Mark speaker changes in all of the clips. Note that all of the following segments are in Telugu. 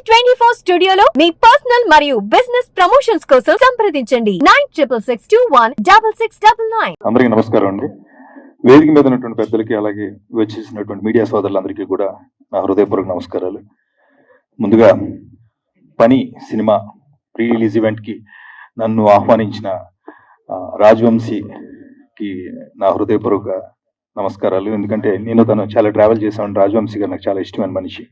Speaker 1: G24 స్టూడియోలో మీ పర్సనల్ మరియు బిజినెస్ ప్రమోషన్స్ కోసం సంప్రదించండి 96616699.
Speaker 2: అందరికీ నమస్కారం అండి. వేదిక మీద ఉన్నటువంటి పెద్దలకి అలాగే వచ్చేసినటువంటి మీడియా సోదరులందరికీ కూడా నా హృదయపూర్వక నమస్కారాలు. ముందుగా పని సినిమా ప్రీ రిలీజ్ ఈవెంట్కి నన్ను ఆహ్వానించిన రాజవంశీకి నా హృదయపూర్వక నమస్కారాలు. ఎందుకంటే నేను తను చాలా ట్రావెల్ చేశాను. రాజవంశీ గారు నాకు చాలా ఇష్టమైన మనిషి.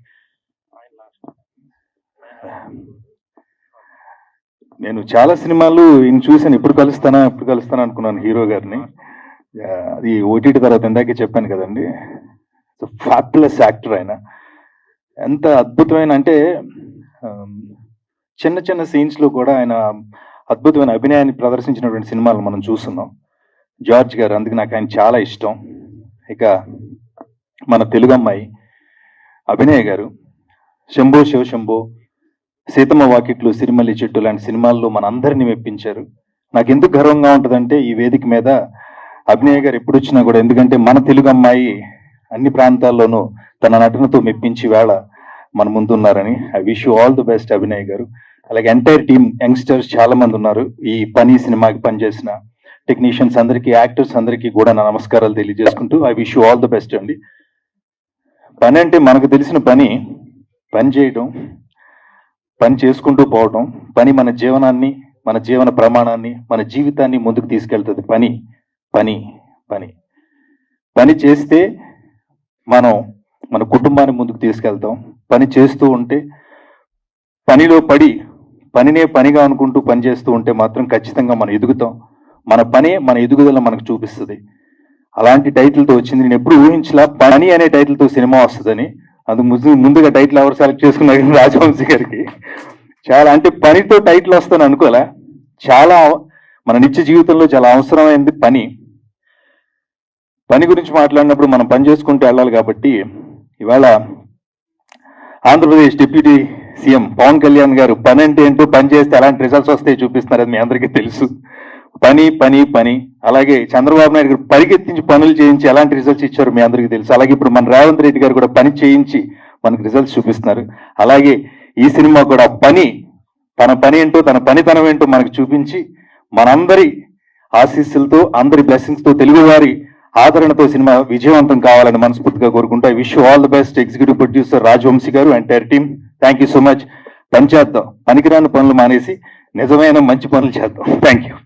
Speaker 2: నేను చాలా సినిమాలు ఈయన చూశాను. ఎప్పుడు కలుస్తానా అనుకున్నాను హీరో గారిని. అది ఓటీటీ తర్వాత ఇందాకే చెప్పాను కదండి, ఫ్యాబులస్ యాక్టర్ ఆయన. ఎంత అద్భుతమైన అంటే చిన్న చిన్న సీన్స్లో కూడా ఆయన అద్భుతమైన అభినయాన్ని ప్రదర్శించినటువంటి సినిమాలు మనం చూస్తున్నాం. జార్జ్ గారు, అందుకు నాకు ఆయన చాలా ఇష్టం. ఇక మన తెలుగు అమ్మాయి అభినయ్ గారు, శంభో శివశంభో, సీతమ్మ వాకిట్లు, సిరిమల్లి చెట్టు లాంటి సినిమాల్లో మన అందరినీ మెప్పించారు. నాకు ఎందుకు గర్వంగా ఉంటుందంటే ఈ వేదిక మీద అభినయ్ గారు ఎప్పుడు వచ్చినా కూడా, ఎందుకంటే మన తెలుగు అమ్మాయి అన్ని ప్రాంతాల్లోనూ తన నటనతో మెప్పించి వేళ మన ముందున్నారని. I wish you all the best Abhinay గారు. అలాగే ఎంటైర్ టీమ్ యంగ్స్టర్స్ చాలా మంది ఉన్నారు. ఈ పని సినిమాకి పనిచేసిన టెక్నీషియన్స్ అందరికీ, యాక్టర్స్ అందరికీ కూడా నా నమస్కారాలు తెలియజేసుకుంటూ I wish you all the best అండి. పని అంటే మనకు తెలిసిన పని చేయడం, పని చేసుకుంటూ పోవడం. పని మన జీవనాన్ని, మన జీవన ప్రమాణాన్ని, మన జీవితాన్ని ముందుకు తీసుకెళ్తుంది. పని పని పని పని చేస్తే మనం మన కుటుంబాన్ని ముందుకు తీసుకెళ్తాం. పని చేస్తూ ఉంటే, పనిలో పడి పనినే పనిగా అనుకుంటూ పని చేస్తూ ఉంటే మాత్రం ఖచ్చితంగా మనం ఎదుగుతాం. మన పనే మన ఎదుగుదల మనకు చూపిస్తుంది. అలాంటి టైటిల్తో వచ్చింది. నేను ఎప్పుడు ఊహించలా పని అనే టైటిల్తో సినిమా వస్తుందని. అందుకు ముందుగా టైటిల్ ఎవరు సెలెక్ట్ చేసుకున్నారు? రాజవంశీ గారికి. చాలా అంటే పనితో టైటిల్ వస్తాను అనుకోలే. చాలా మన నిత్య జీవితంలో చాలా అవసరమైంది పని. పని గురించి మాట్లాడినప్పుడు మనం పని చేసుకుంటూ వెళ్ళాలి. కాబట్టి ఇవాళ ఆంధ్రప్రదేశ్ డిప్యూటీ సీఎం పవన్ కళ్యాణ్ గారు పని అంటే ఏంటో, పని చేస్తే ఎలాంటి రిజల్ట్స్ వస్తాయి చూపిస్తున్నారు. అది మీ అందరికీ తెలుసు. పని పని పని. అలాగే చంద్రబాబు నాయుడు గారు పరిగెత్తించి పనులు చేయించి ఎలాంటి రిజల్ట్స్ ఇచ్చారు మీ అందరికీ తెలుసు. అలాగే ఇప్పుడు మన రేవంత్ రెడ్డి గారు కూడా పని చేయించి మనకు రిజల్ట్స్ చూపిస్తున్నారు. అలాగే ఈ సినిమా కూడా తన పని ఏంటో, తన పనితనం ఏంటో మనకు చూపించి మనందరి ఆశీస్సులతో, అందరి బ్లెస్సింగ్స్ తో, తెలుగువారి ఆదరణతో సినిమా విజయవంతం కావాలని మనస్ఫూర్తిగా కోరుకుంటూ I wish all the best executive producer Rajavamshi గారు, entire team. Thank you so much. పని చేద్దాం, పనికిరాని పనులు మానేసి నిజమైన మంచి పనులు చేద్దాం. Thank you.